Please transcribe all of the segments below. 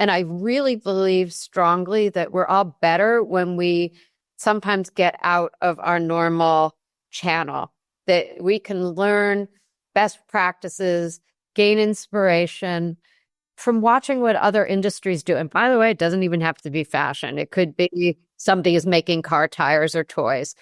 And I really believe strongly that we're all better when we sometimes get out of our normal channel, that we can learn best practices, gain inspiration from watching what other industries do. And by the way, it doesn't even have to be fashion. It could be somebody is making car tires or toys.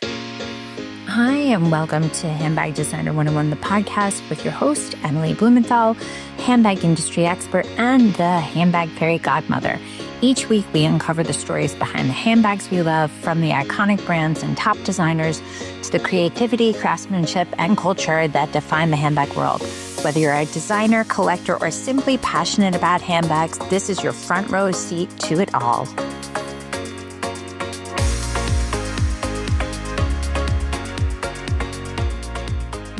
Hi, and welcome to Handbag Designer 101, the podcast with your host, Emily Blumenthal, handbag industry expert and the handbag fairy godmother. Each week, we uncover the stories behind the handbags we love, from the iconic brands and top designers to the creativity, craftsmanship, and culture that define the handbag world. Whether you're a designer, collector, or simply passionate about handbags, this is your front row seat to it all.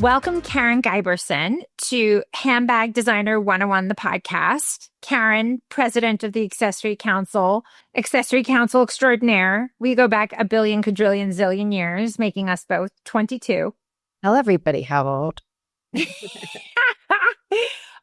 Welcome, Karen Gerson, to Handbag Designer 101, the podcast. Karen, president of the Accessory Council extraordinaire. We go back a billion, quadrillion, zillion years, making us both 22. Tell everybody how old.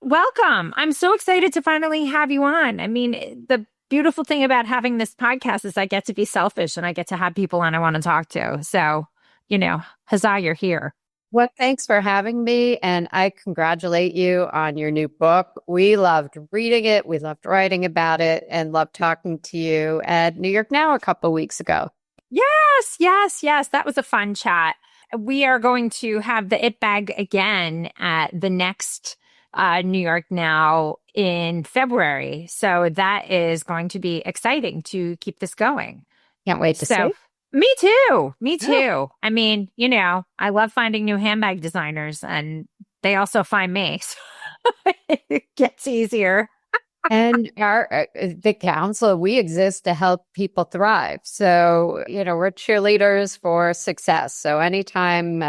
Welcome. I'm so excited to finally have you on. I mean, the beautiful thing about having this podcast is I get to be selfish and I get to have people on I want to talk to. So, huzzah, you're here. Well, thanks for having me, and I congratulate you on your new book. We loved reading it, we loved writing about it, and loved talking to you at New York Now a couple of weeks ago. Yes. That was a fun chat. We are going to have the It Bag again at the next New York Now in February. So that is going to be exciting to keep this going. Can't wait to see. Me too. Yeah. I mean, I love finding new handbag designers, and they also find me. So it gets easier. And the council, we exist to help people thrive. So, we're cheerleaders for success. So anytime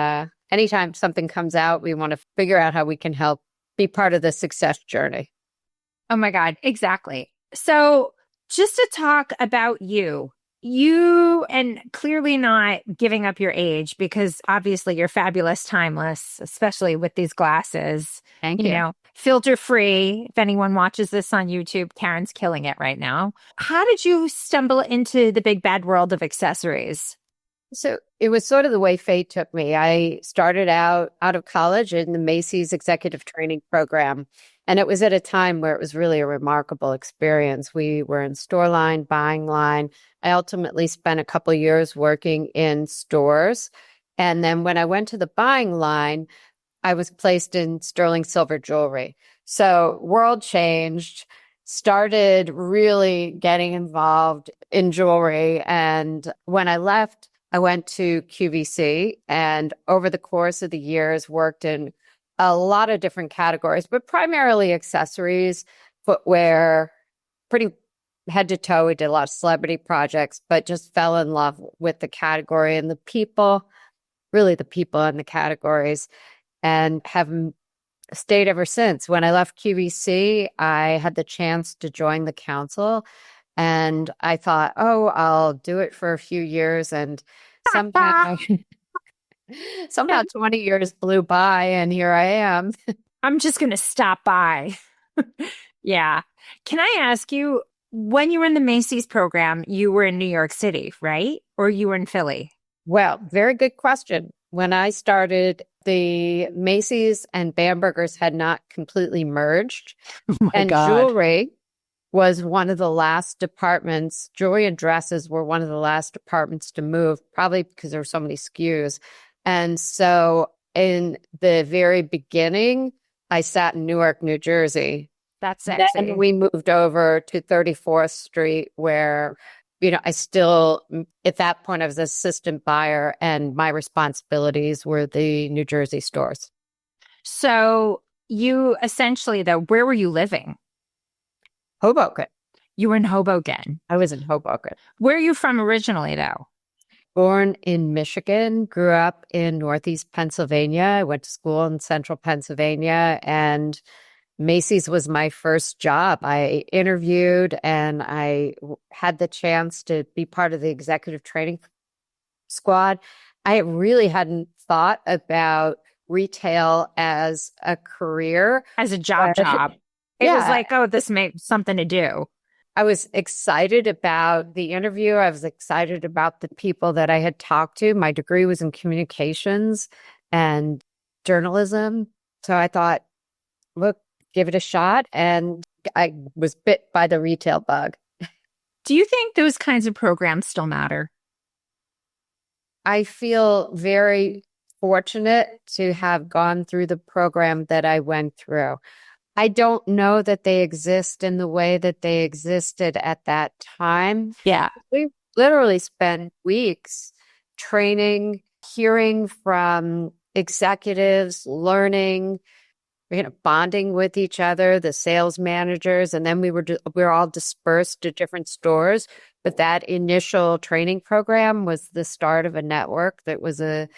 something comes out, we want to figure out how we can help be part of the success journey. Oh my God, exactly. So just to talk about you, and clearly not giving up your age, because obviously you're fabulous, timeless, especially with these glasses. Thank you. Filter free. If anyone watches this on YouTube, Karen's killing it right now. How did you stumble into the big bad world of accessories? So it was sort of the way fate took me. I started out of college in the Macy's executive training program. And it was at a time where it was really a remarkable experience. We were in store line, buying line. I ultimately spent a couple of years working in stores. And then when I went to the buying line, I was placed in sterling silver jewelry. So world changed, started really getting involved in jewelry. And when I left, I went to QVC, and over the course of the years worked in a lot of different categories, but primarily accessories, footwear, pretty head to toe. We did a lot of celebrity projects, but just fell in love with the category and the people, really the people in the categories, and have stayed ever since. When I left QVC, I had the chance to join the council, and I thought, I'll do it for a few years, and somehow 20 years blew by, and here I am. I'm just going to stop by. Yeah. Can I ask you, when you were in the Macy's program, you were in New York City, right? Or you were in Philly? Well, very good question. When I started, the Macy's and Bamberger's had not completely merged. Oh my and God. Jewelry was one of the last departments. Jewelry and dresses were one of the last departments to move, probably because there were so many SKUs. And so in the very beginning, I sat in Newark, New Jersey. That's sexy. Then we moved over to 34th Street, where, I still, at that point, I was an assistant buyer, and my responsibilities were the New Jersey stores. So you essentially, though, where were you living? Hoboken. You were in Hoboken. I was in Hoboken. Where are you from originally, though? Born in Michigan, grew up in Northeast Pennsylvania. I went to school in Central Pennsylvania, and Macy's was my first job. I interviewed, and I had the chance to be part of the executive training squad. I really hadn't thought about retail as a career. As a job. It was like, this may something to do. I was excited about the interview. I was excited about the people that I had talked to. My degree was in communications and journalism. So I thought, look, give it a shot. And I was bit by the retail bug. Do you think those kinds of programs still matter? I feel very fortunate to have gone through the program that I went through. I don't know that they exist in the way that they existed at that time. Yeah. We literally spent weeks training, hearing from executives, learning, bonding with each other, the sales managers, and then we were all dispersed to different stores. But that initial training program was the start of a network that was a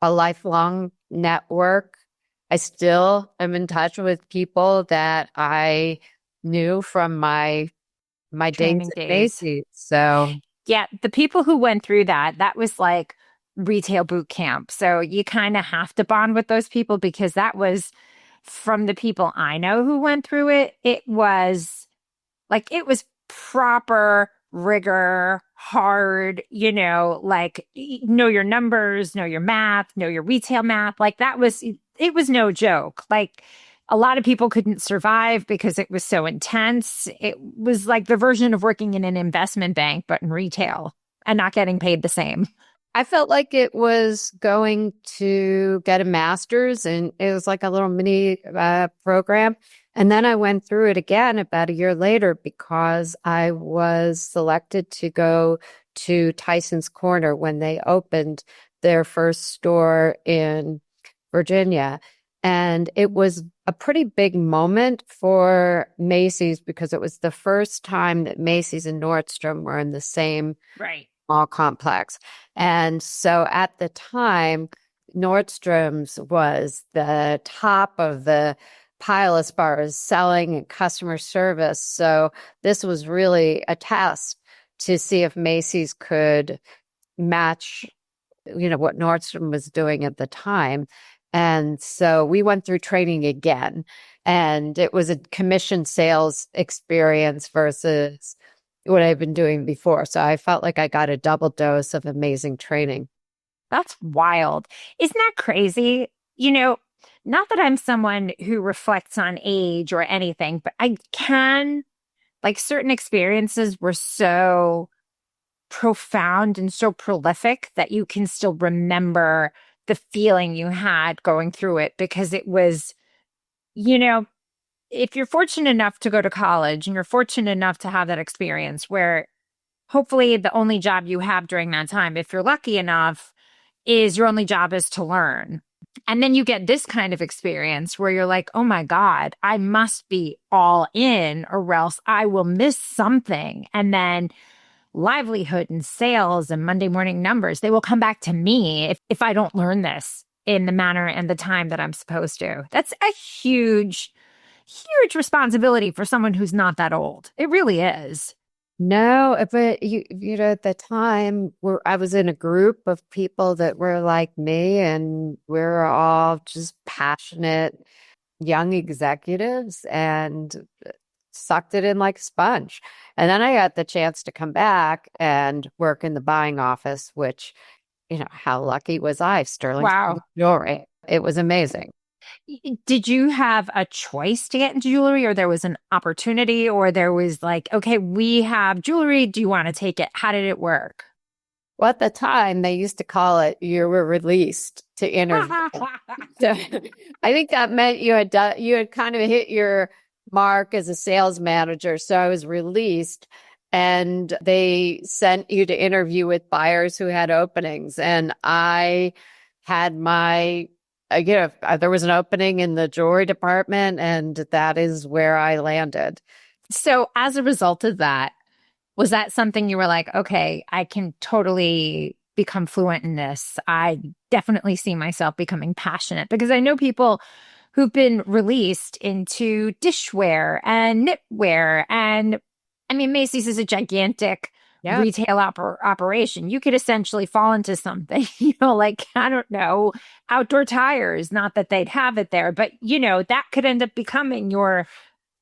lifelong network. I still am in touch with people that I knew from my Training days at days. Macy's. So Yeah, the people who went through that was like retail boot camp. So you kind of have to bond with those people because that was from the people I know who went through it. It was proper rigor, hard, like know your numbers, know your math, know your retail math. Like it was no joke. Like a lot of people couldn't survive because it was so intense. It was like the version of working in an investment bank, but in retail and not getting paid the same. I felt like it was going to get a master's, and it was like a little mini program. And then I went through it again about a year later because I was selected to go to Tyson's Corner when they opened their first store in Virginia. And it was a pretty big moment for Macy's because it was the first time that Macy's and Nordstrom were in the same mall complex. And so at the time, Nordstrom's was the top of the pile as far as selling and customer service. So this was really a test to see if Macy's could match, what Nordstrom was doing at the time. And so we went through training again, and it was a commission sales experience versus what I've been doing before. So I felt like I got a double dose of amazing training. That's wild. Isn't that crazy? Not that I'm someone who reflects on age or anything, but I can, like certain experiences were so profound and so prolific that you can still remember the feeling you had going through it because it was, if you're fortunate enough to go to college and you're fortunate enough to have that experience where hopefully the only job you have during that time, if you're lucky enough, is your only job is to learn. And then you get this kind of experience where you're like, oh my God, I must be all in or else I will miss something. And then livelihood and sales and Monday morning numbers, they will come back to me if I don't learn this in the manner and the time that I'm supposed to. That's a huge responsibility for someone who's not that old. It really is. No, but at the time I was in a group of people that were like me, and we're all just passionate young executives and sucked it in like a sponge. And then I got the chance to come back and work in the buying office, which, how lucky was I? Sterling jewelry. It was amazing. Did you have a choice to get into jewelry, or there was an opportunity, or there was like, okay, we have jewelry. Do you want to take it? How did it work? Well, at the time, they used to call it you were released to interview. So I think that meant you had kind of hit your mark as a sales manager. So I was released, and they sent you to interview with buyers who had openings. And I had my there was an opening in the jewelry department, and that is where I landed. So as a result of that, was that something you were like, okay, I can totally become fluent in this. I definitely see myself becoming passionate, because I know who've been released into dishware and knitwear. And I mean, Macy's is a gigantic retail operation. You could essentially fall into something, like, I don't know, outdoor tires, not that they'd have it there, but, that could end up becoming your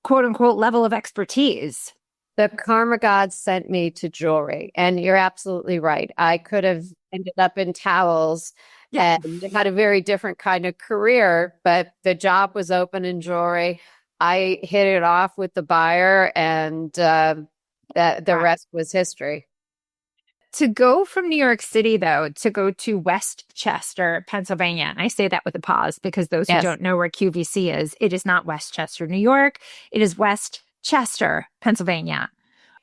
quote unquote level of expertise. The karma god sent me to jewelry. And you're absolutely right. I could have ended up in towels and had a very different kind of career, but the job was open in jewelry. I hit it off with the buyer, and the rest was history. To go from New York City, though, to go to Westchester, Pennsylvania, and I say that with a pause because those who don't know where QVC is, it is not Westchester, New York. It is Westchester, Pennsylvania.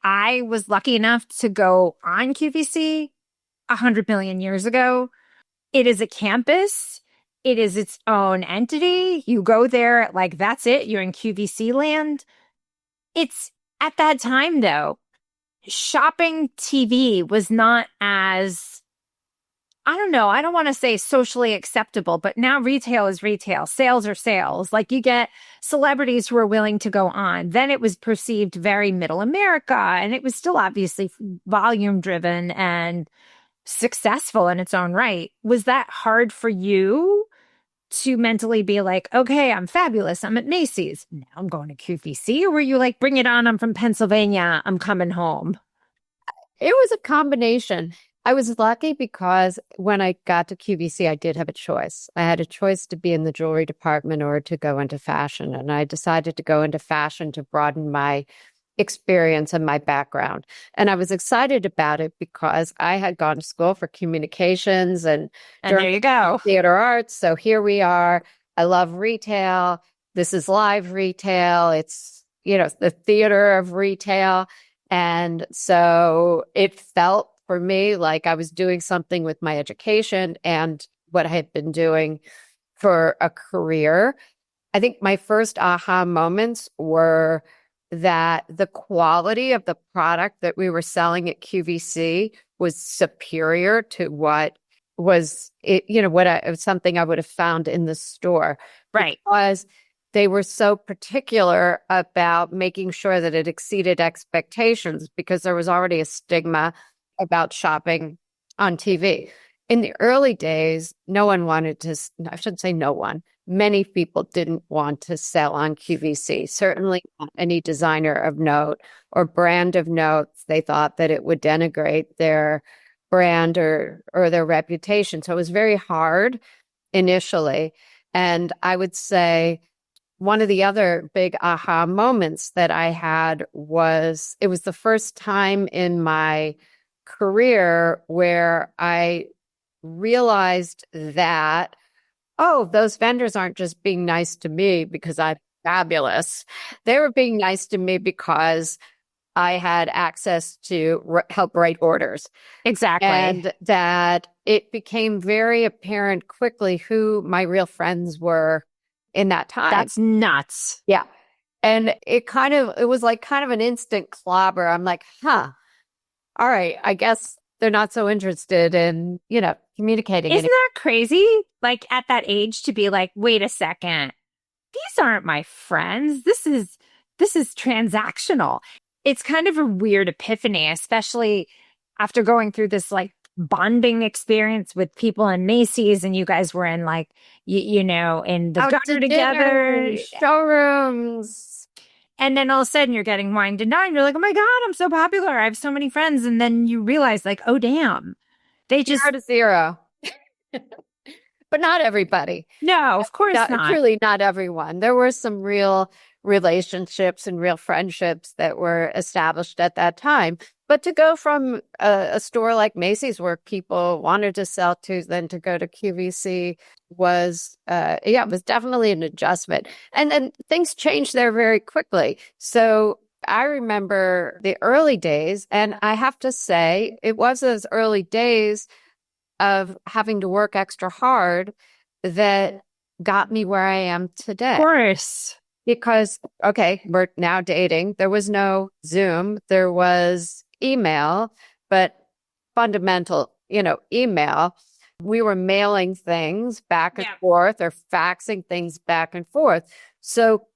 I was lucky enough to go on QVC 100 million years ago. It is a campus. It is its own entity. You go there, like, that's it. You're in QVC land. It's at that time, though, shopping TV was not as, I don't know, I don't want to say socially acceptable, but now retail is retail. Sales are sales. Like, you get celebrities who are willing to go on. Then it was perceived very middle America, and it was still obviously volume driven and successful in its own right. Was that hard for you to mentally be like, okay, I'm fabulous, I'm at Macy's, now I'm going to QVC? Or were you like, bring it on, I'm from Pennsylvania, I'm coming home? It was a combination. I was lucky because when I got to QVC, I did have a choice. I had a choice to be in the jewelry department or to go into fashion. And I decided to go into fashion to broaden my experience and my background. And I was excited about it because I had gone to school for communications and there you go, theater arts. So here we are. I love retail. This is live retail. It's, the theater of retail. And so it felt for me like I was doing something with my education and what I had been doing for a career. I think my first aha moments were that the quality of the product that we were selling at QVC was superior to what was something I would have found in the store. Right. Because they were so particular about making sure that it exceeded expectations, because there was already a stigma about shopping on TV. In the early days, no one wanted to, I shouldn't say no one, many people didn't want to sell on QVC, certainly not any designer of note or brand of note. They thought that it would denigrate their brand or their reputation. So it was very hard initially. And I would say one of the other big aha moments that I had was, it was the first time in my career where I realized that, oh, those vendors aren't just being nice to me because I'm fabulous. They were being nice to me because I had access to help write orders. Exactly. And that it became very apparent quickly who my real friends were in that time. That's nuts. Yeah. And it was like kind of an instant clobber. I'm like, all right, I guess they're not so interested in, communicating. Isn't that crazy? Like, at that age to be like, wait a second, these aren't my friends. This is transactional. It's kind of a weird epiphany, especially after going through this like bonding experience with people in Macy's, and you guys were in like, in the gutter together, showrooms. And then all of a sudden you're getting wined and dined. You're like, oh my God, I'm so popular. I have so many friends. And then you realize like, oh, damn. They just... 0 to 0. But not everybody. No, of course not. Truly not everyone. There were some real relationships and real friendships that were established at that time. But to go from a store like Macy's, where people wanted to sell to, then to go to QVC was, it was definitely an adjustment. And then things changed there very quickly. So I remember the early days, and I have to say, it was those early days of having to work extra hard that got me where I am today. Of course. Because, okay, we're now dating. There was no Zoom. There was email, but fundamental, email. We were mailing things back and forth or faxing things back and forth. So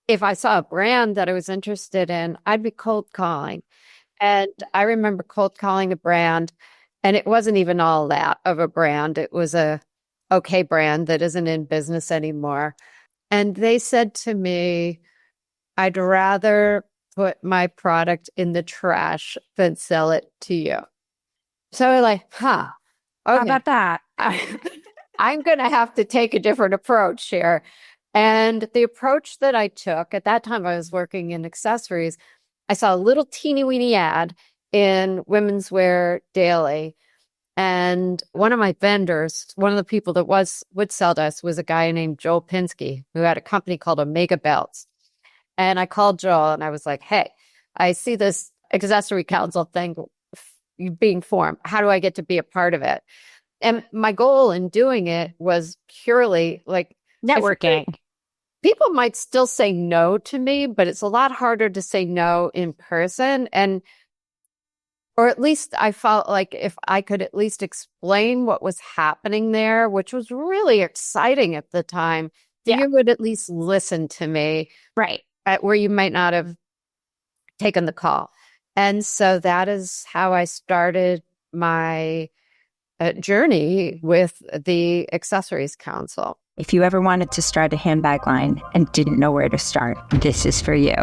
if I saw a brand that I was interested in, I'd be cold calling. And I remember cold calling a brand, and it wasn't even all that of a brand. It was a okay brand that isn't in business anymore. And they said to me, I'd rather put my product in the trash than sell it to you. So I'm like, okay. How about that? I'm going to have to take a different approach here. And the approach that I took at that time, I was working in accessories. I saw a little teeny weeny ad in Women's Wear Daily. And one of my vendors, one of the people that would sell to us was a guy named Joel Pinsky, who had a company called Omega Belts. And I called Joel and I was like, hey, I see this accessory council thing being formed. How do I get to be a part of it? And my goal in doing it was purely like networking. People might still say no to me, but it's a lot harder to say no in person. Or at least I felt like if I could at least explain what was happening there, which was really exciting at the time, you would at least listen to me. Right. Where you might not have taken the call. And so that is how I started my journey with the Accessories Council. If you ever wanted to start a handbag line and didn't know where to start, this is for you.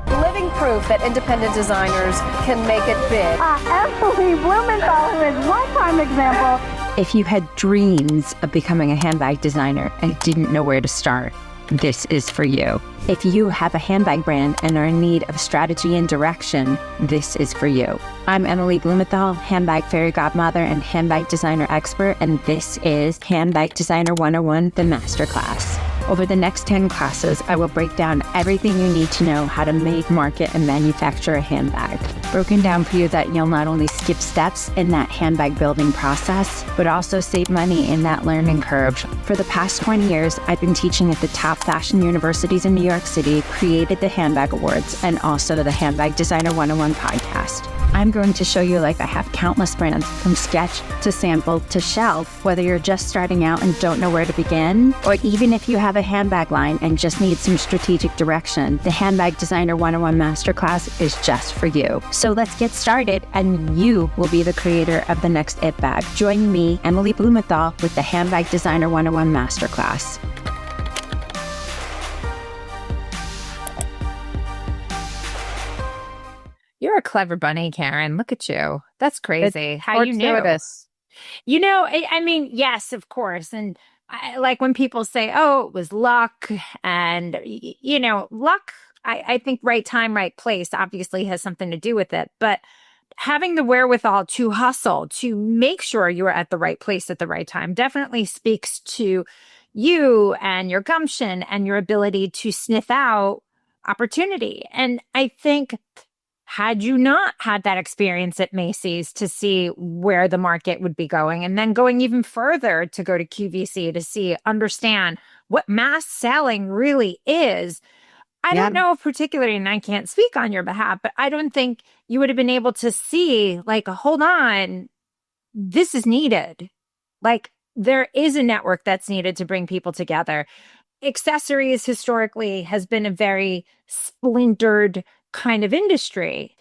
Living proof that independent designers can make it big. Emily Blumenthal is one prime example. If you had dreams of becoming a handbag designer and didn't know where to start, this is for you. If you have a handbag brand and are in need of strategy and direction, this is for you. I'm Emily Blumenthal, handbag fairy godmother and handbag designer expert, and this is Handbag Designer 101, the masterclass. Over the next 10 classes, I will break down everything you need to know how to make, market, and manufacture a handbag. Broken down for you that you'll not only skip steps in that handbag building process, but also save money in that learning curve. For the past 20 years, I've been teaching at the top fashion universities in New York City, created the Handbag Awards, and also the Handbag Designer 101 podcast. I'm going to show you like I have countless brands from sketch to sample to shelf, whether you're just starting out and don't know where to begin, or even if you have a handbag line and just need some strategic direction, the Handbag Designer 101 Masterclass is just for you. So let's get started and you will be the creator of the next it bag. Join me, Emily Blumenthal, with the Handbag Designer 101 Masterclass. You're a clever bunny, Karen. Look at you. That's crazy. How you knew? You know, I mean, yes, of course. And like when people say, oh, it was luck. And, you know, luck, I think right time, right place obviously has something to do with it. But having the wherewithal to hustle, to make sure you are at the right place at the right time definitely speaks to you and your gumption and your ability to sniff out opportunity. And I think had you not had that experience at Macy's to see where the market would be going, and then going even further to go to QVC to understand what mass selling really is, I don't know if particularly, and I can't speak on your behalf, but I don't think you would have been able to see, like, hold on, this is needed. Like, there is a network that's needed to bring people together. Accessories historically has been a very splintered kind of industry.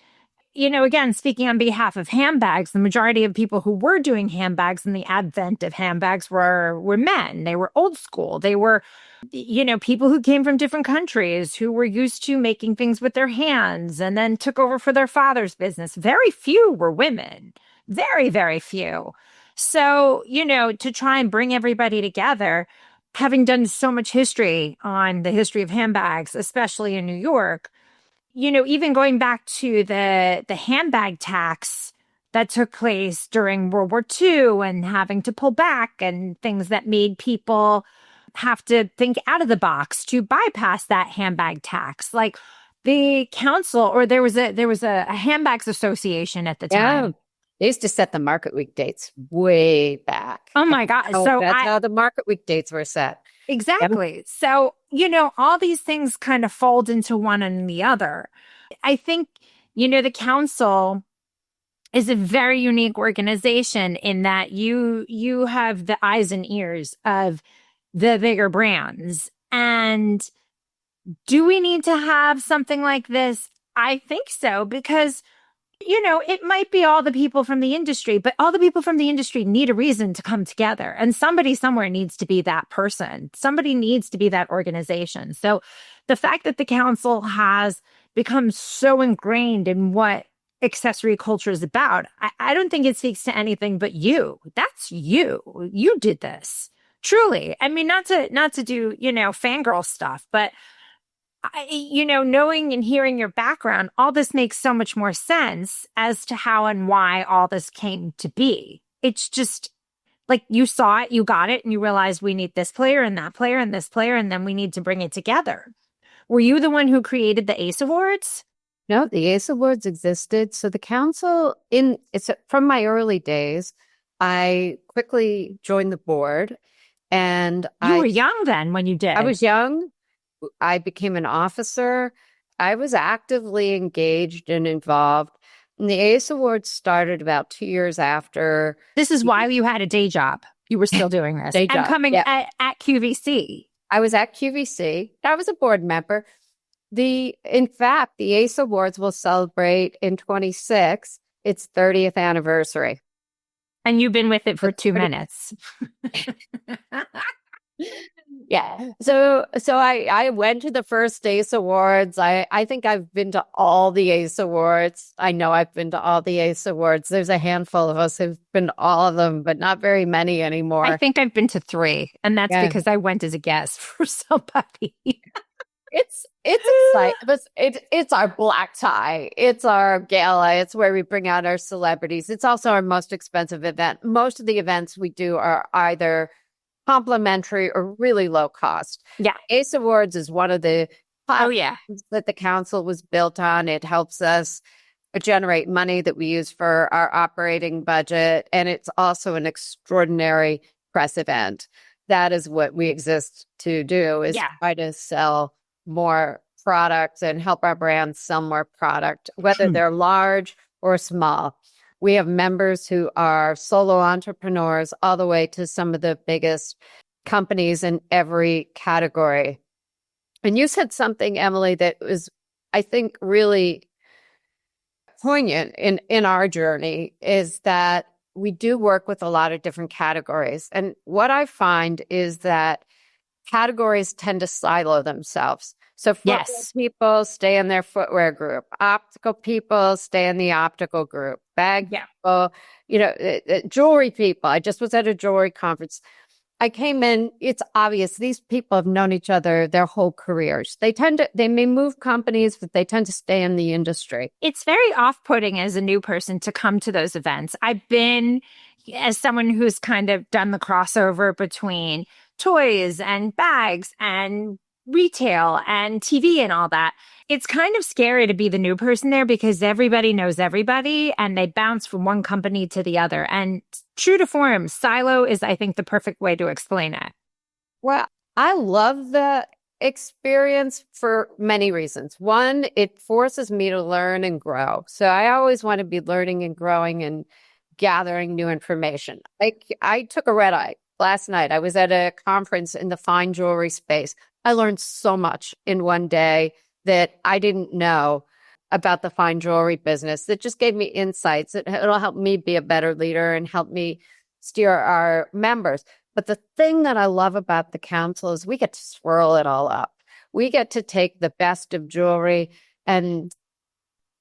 You know, again, speaking on behalf of handbags, the majority of people who were doing handbags in the advent of handbags were men. They were old school. They were, you know, people who came from different countries who were used to making things with their hands and then took over for their father's business. Very few were women. Very, very few. So, you know, to try and bring everybody together, having done so much history on the history of handbags, especially in New York, you know, even going back to the handbag tax that took place during World War II and having to pull back and things that made people have to think out of the box to bypass that handbag tax. Like the council, or there was a handbags association at the time. Yeah. They used to set the Market Week dates way back. Oh my God. So that's how the Market Week dates were set. Exactly. Yep. So, you know, all these things kind of fold into one and the other. I think, you know, the council is a very unique organization in that you have the eyes and ears of the bigger brands. And do we need to have something like this? I think so, because you know, it might be all the people from the industry, but all the people from the industry need a reason to come together. And somebody somewhere needs to be that person. Somebody needs to be that organization. So the fact that the council has become so ingrained in what accessory culture is about, I don't think it speaks to anything but you. That's you. You did this. Truly. I mean, not to do, fangirl stuff, but knowing and hearing your background, all this makes so much more sense as to how and why all this came to be. It's just like you saw it, you got it, and you realized we need this player and that player and this player, and then we need to bring it together. Were you the one who created the 𝐴CE Awards? No, the 𝐴CE Awards existed. So the council, from my early days, I quickly joined the board. And you were young then when you did. I was young. I became an officer. I was actively engaged and involved. And the 𝐴CE Awards started about 2 years after. This is why you had a day job. You were still doing this. Day job, and coming at QVC. I was at QVC. I was a board member. In fact, the 𝐴CE Awards will celebrate in 26 its 30th anniversary. And you've been with it for 2 minutes. Yeah. So I went to the first 𝐴CE Awards. I think I've been to all the 𝐴CE Awards. I know I've been to all the 𝐴CE Awards. There's a handful of us who've been to all of them, but not very many anymore. I think I've been to 3, and that's because I went as a guest for somebody. It's exciting. It's our black tie. It's our gala. It's where we bring out our celebrities. It's also our most expensive event. Most of the events we do are either complimentary or really low cost. Yeah. 𝐴CE Awards is one of the platforms that the council was built on. It helps us generate money that we use for our operating budget. And it's also an extraordinary press event. That is what we exist to do, is try to sell more products and help our brands sell more product, whether they're large or small. We have members who are solo entrepreneurs all the way to some of the biggest companies in every category. And you said something, Emily, that was, I think, really poignant in our journey, is that we do work with a lot of different categories. And what I find is that categories tend to silo themselves. So footwear people stay in their footwear group. Optical people stay in the optical group. Bag people, jewelry people. I just was at a jewelry conference. I came in, it's obvious these people have known each other their whole careers. They may move companies, but they tend to stay in the industry. It's very off-putting as a new person to come to those events. I've been, as someone who's kind of done the crossover between toys and bags and retail and TV and all that, it's kind of scary to be the new person there because everybody knows everybody and they bounce from one company to the other. And true to form, silo is, I think, the perfect way to explain it. Well, I love the experience for many reasons. One, it forces me to learn and grow. So I always want to be learning and growing and gathering new information. I took a red eye last night. I was at a conference in the fine jewelry space. I learned so much in one day that I didn't know about the fine jewelry business. That just gave me insights. It'll help me be a better leader and help me steer our members. But the thing that I love about the council is we get to swirl it all up. We get to take the best of jewelry and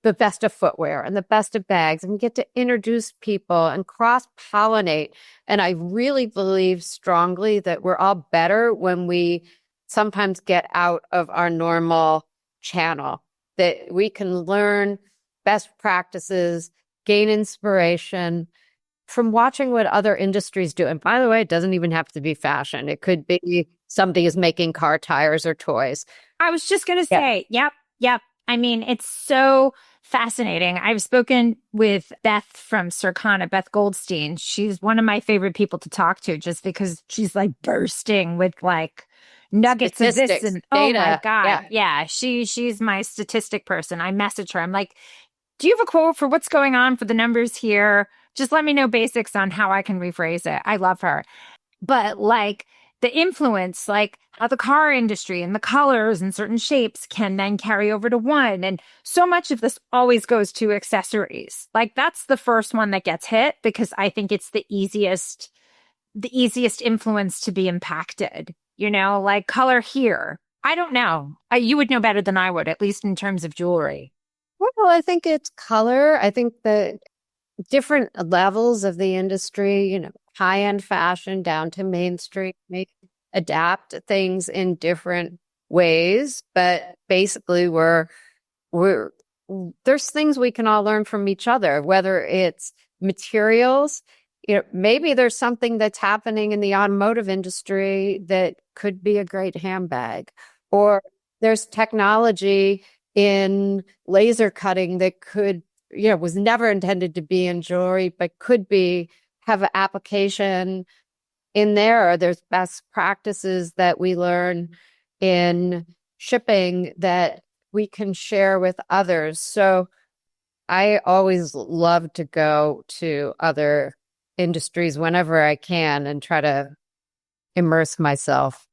the best of footwear and the best of bags, and we get to introduce people and cross-pollinate. And I really believe strongly that we're all better when we sometimes get out of our normal channel, that we can learn best practices, gain inspiration from watching what other industries do. And by the way, it doesn't even have to be fashion. It could be somebody is making car tires or toys. I was just going to say, yep. I mean, it's so fascinating. I've spoken with Beth from Circana, Beth Goldstein. She's one of my favorite people to talk to just because she's like bursting with like nuggets of this and data. Oh my God. Yeah. She's my statistic person. I message her. I'm like, do you have a quote for what's going on for the numbers here? Just let me know basics on how I can rephrase it. I love her. But like the influence, like how the car industry and the colors and certain shapes can then carry over to one. And so much of this always goes to accessories. Like that's the first one that gets hit because I think it's the easiest influence to be impacted. Like color here. I don't know. You would know better than I would, at least in terms of jewelry. Well, I think it's color. I think the different levels of the industry, high-end fashion down to mainstream, may adapt things in different ways. But basically, there's things we can all learn from each other, whether it's materials. Maybe there's something that's happening in the automotive industry that could be a great handbag, or there's technology in laser cutting that was never intended to be in jewelry, but have an application in there. Or there's best practices that we learn in shipping that we can share with others. So I always love to go to other industries whenever I can and try to immerse myself.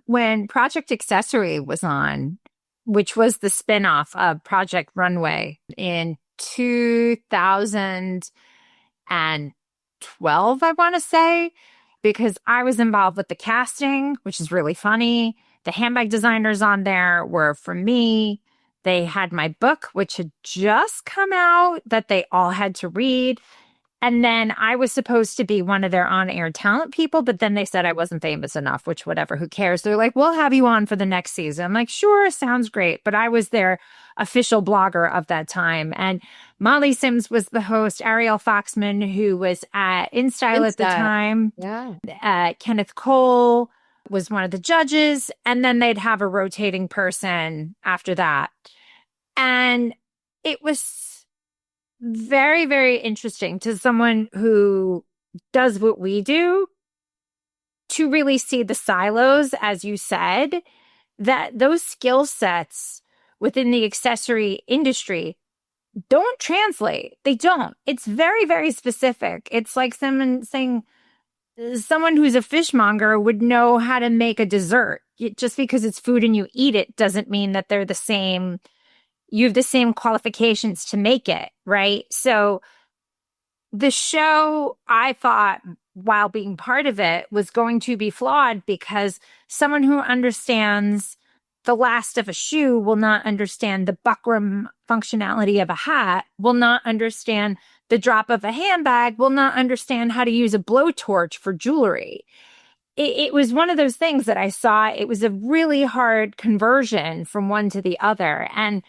When Project Accessory was on, which was the spinoff of Project Runway in 2012, I want to say, because I was involved with the casting, which is really funny. The handbag designers on there were from me. They had my book, which had just come out, that they all had to read. And then I was supposed to be one of their on-air talent people, but then they said I wasn't famous enough, which whatever, who cares? They're like, we'll have you on for the next season. I'm like, sure, sounds great. But I was their official blogger of that time. And Molly Sims was the host, Ariel Foxman, who was at InStyle at the time. Yeah. Kenneth Cole was one of the judges. And then they'd have a rotating person after that. And it was very, very interesting to someone who does what we do to really see the silos, as you said, that those skill sets within the accessory industry don't translate. They don't. It's very, very specific. It's like someone saying someone who's a fishmonger would know how to make a dessert. Just because it's food and you eat it doesn't mean that they're the same. You have the same qualifications to make it, right? So the show, I thought, while being part of it, was going to be flawed because someone who understands the last of a shoe will not understand the buckram functionality of a hat, will not understand the drop of a handbag, will not understand how to use a blowtorch for jewelry. It was one of those things that I saw. It was a really hard conversion from one to the other. And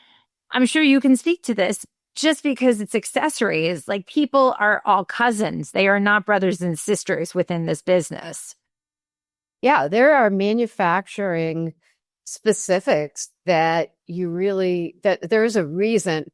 I'm sure you can speak to this. Just because it's accessories, like, people are all cousins. They are not brothers and sisters within this business. Yeah, there are manufacturing specifics that there is a reason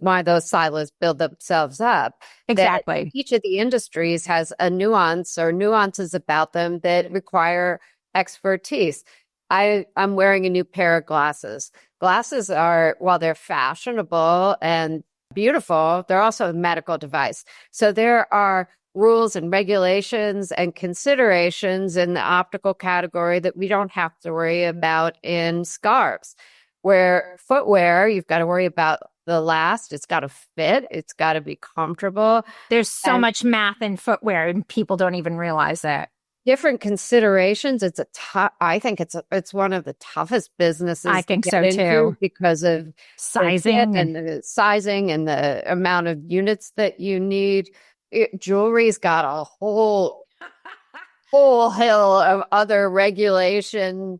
why those silos build themselves up. Exactly. Each of the industries has a nuance or nuances about them that require expertise. I'm wearing a new pair of glasses. Glasses are, while they're fashionable and beautiful, they're also a medical device. So there are rules and regulations and considerations in the optical category that we don't have to worry about in scarves. Where footwear, you've got to worry about the last. It's got to fit. It's got to be comfortable. There's so much math in footwear, and people don't even realize that. Different considerations. I think it's one of the toughest businesses. I think so too, because of sizing and the sizing and the amount of units that you need. Jewelry's got a whole hill of other regulation.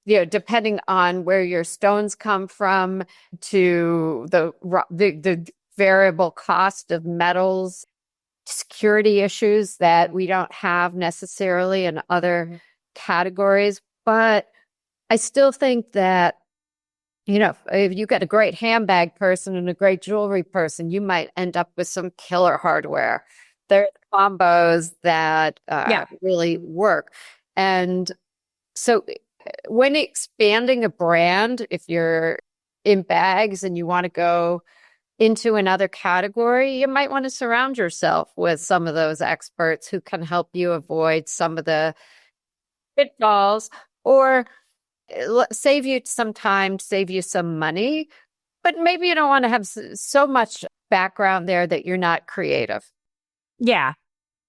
Depending on where your stones come from, to the variable cost of metals. Security issues that we don't have necessarily in other categories. But I still think that, if you get a great handbag person and a great jewelry person, you might end up with some killer hardware. There are combos that really work. And so when expanding a brand, if you're in bags and you want to go into another category, you might want to surround yourself with some of those experts who can help you avoid some of the pitfalls, or save you some time, save you some money. But maybe you don't want to have so much background there that you're not creative. Yeah.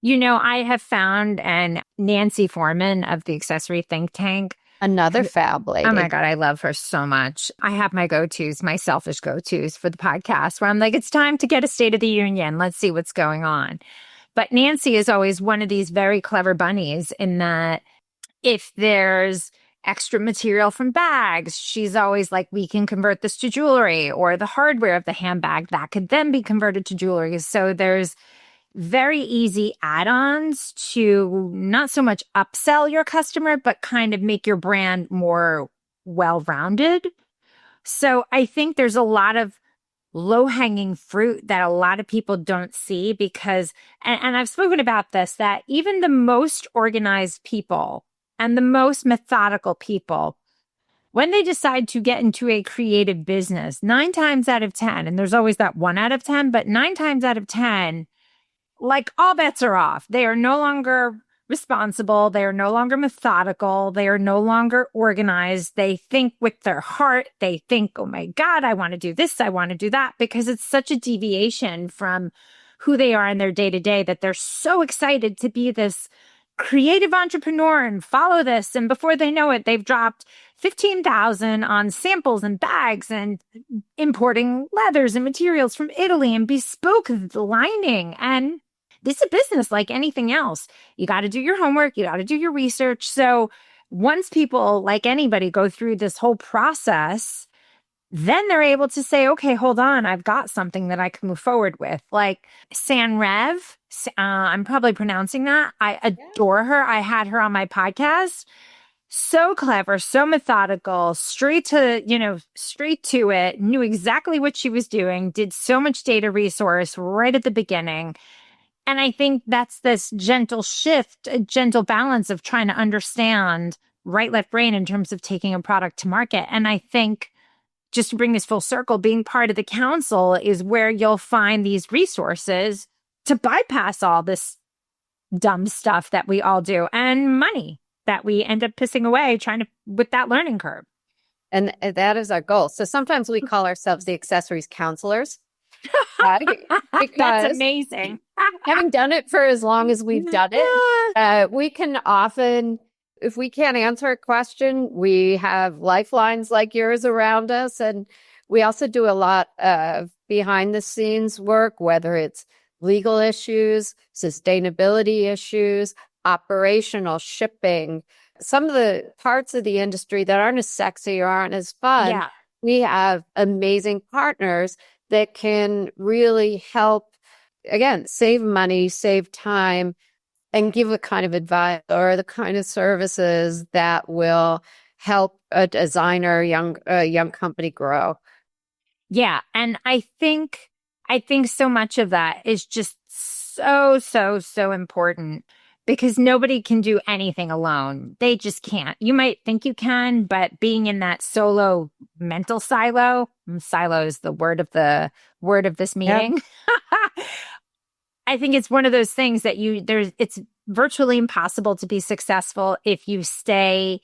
I have found, and Nancy Foreman of the Accessory Think Tank Another fab Oh my lady. God, I love her so much. I have my go-tos, my selfish go-tos for the podcast where I'm like, it's time to get a State of the Union. Let's see what's going on. But Nancy is always one of these very clever bunnies in that if there's extra material from bags, she's always like, we can convert this to jewelry, or the hardware of the handbag that could then be converted to jewelry. So there's very easy add-ons to not so much upsell your customer, but kind of make your brand more well-rounded. So I think there's a lot of low-hanging fruit that a lot of people don't see because, and I've spoken about this, that even the most organized people and the most methodical people, when they decide to get into a creative business, 9 times out of 10, and there's always that 1 out of 10, but 9 times out of 10, like all bets are off. They are no longer responsible. They are no longer methodical. They are no longer organized. They think with their heart. They think, oh my God, I want to do this. I want to do that, because it's such a deviation from who they are in their day to day that they're so excited to be this creative entrepreneur and follow this. And before they know it, they've dropped 15,000 on samples and bags and importing leathers and materials from Italy and bespoke lining. And this is a business like anything else. You got to do your homework. You got to do your research. So once people, like anybody, go through this whole process, then they're able to say, okay, hold on, I've got something that I can move forward with. Like 𝐷, I'm probably pronouncing that. I adore her. I had her on my podcast. So clever, so methodical, straight to it, knew exactly what she was doing, did so much data resource right at the beginning. And I think that's this gentle shift, a gentle balance of trying to understand right, left, brain in terms of taking a product to market. And I think, just to bring this full circle, being part of the council is where you'll find these resources to bypass all this dumb stuff that we all do and money that we end up pissing away trying to with that learning curve. And that is our goal. So sometimes we call ourselves the accessories counselors. Because that's amazing. Having done it for as long as we've done it, we can often, if we can't answer a question, we have lifelines like yours around us. And we also do a lot of behind the scenes work, whether it's legal issues, sustainability issues, operational shipping, some of the parts of the industry that aren't as sexy or aren't as fun. Yeah. We have amazing partners that can really help, again, save money, save time, and give the kind of advice or the kind of services that will help a designer, a young company grow. Yeah. And I think so much of that is just so important, because nobody can do anything alone. They just can't. You might think you can, but being in that solo mental silo is the word of this meeting. Yep. I think it's one of those things that it's virtually impossible to be successful if you stay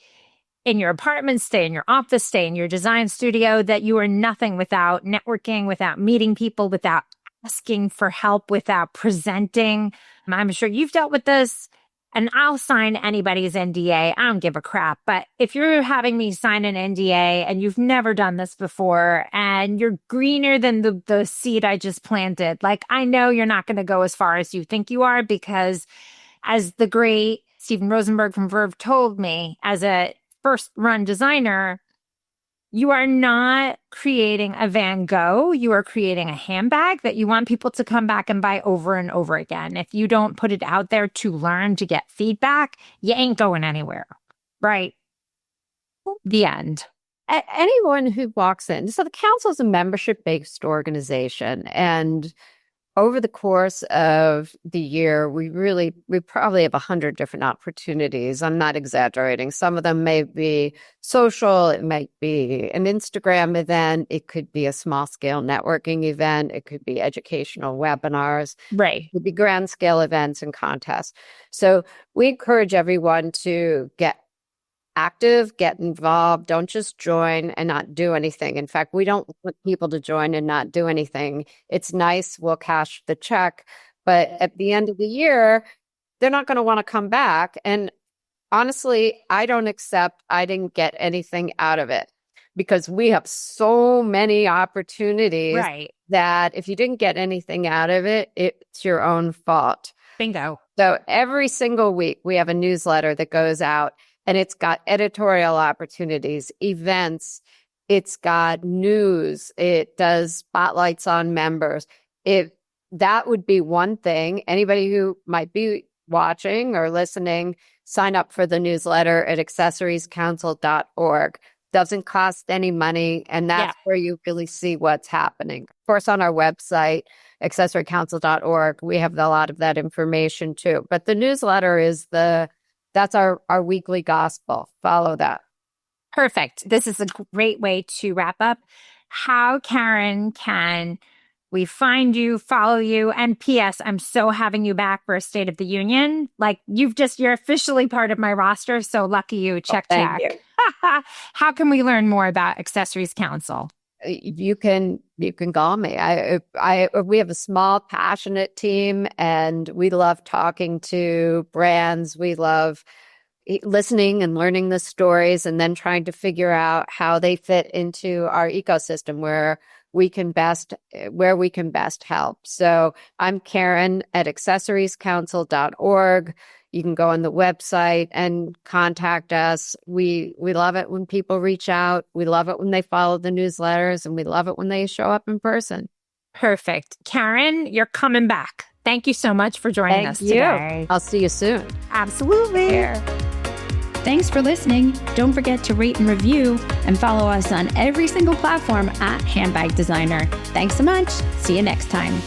in your apartment, stay in your office, stay in your design studio, that you are nothing without networking, without meeting people, without asking for help, without presenting. I'm sure you've dealt with this, and I'll sign anybody's NDA. I don't give a crap. But if you're having me sign an NDA and you've never done this before and you're greener than the seed I just planted, like, I know you're not going to go as far as you think you are, because as the great Steven Rosenberg from Verve told me, as a first run designer, you are not creating a Van Gogh. You are creating a handbag that you want people to come back and buy over and over again. If you don't put it out there to learn, to get feedback, you ain't going anywhere. Right? The end. Anyone who walks in. So the council is a membership-based organization. And over the course of the year, we probably have 100 different opportunities. I'm not exaggerating. Some of them may be social. It might be an Instagram event. It could be a small scale networking event. It could be educational webinars. Right. It could be grand scale events and contests. So we encourage everyone to get active, get involved. Don't just join and not do anything. In fact, we don't want people to join and not do anything. It's nice, we'll cash the check, but at the end of the year, they're not going to want to come back. And honestly, I don't accept I didn't get anything out of it, because we have so many opportunities Right. that if you didn't get anything out of it, it's your own fault. Bingo. So every single week we have a newsletter that goes out, and it's got editorial opportunities, events, it's got news, it does spotlights on members. That would be one thing. Anybody who might be watching or listening, sign up for the newsletter at accessoriescouncil.org. Doesn't cost any money, and that's where you really see what's happening. Of course, on our website, accessoriescouncil.org, we have a lot of that information too. But the newsletter is that's our weekly gospel. Follow that. Perfect. This is a great way to wrap up. How, Karen, can we find you, follow you? And P.S., I'm so having you back for a State of the Union. Like, you're officially part of my roster. So lucky you. Check. Thank you. How can we learn more about Accessories Council? You can call me. We have a small, passionate team, and we love talking to brands. We love listening and learning the stories, and then trying to figure out how they fit into our ecosystem where we can best help. So I'm Karen at accessoriescouncil.org. You can go on the website and contact us. We love it when people reach out. We love it when they follow the newsletters, and we love it when they show up in person. Perfect. Karen, you're coming back. Thank you so much for joining us today. I'll see you soon. Absolutely. Thanks for listening. Don't forget to rate and review, and follow us on every single platform at Handbag Designer. Thanks so much. See you next time.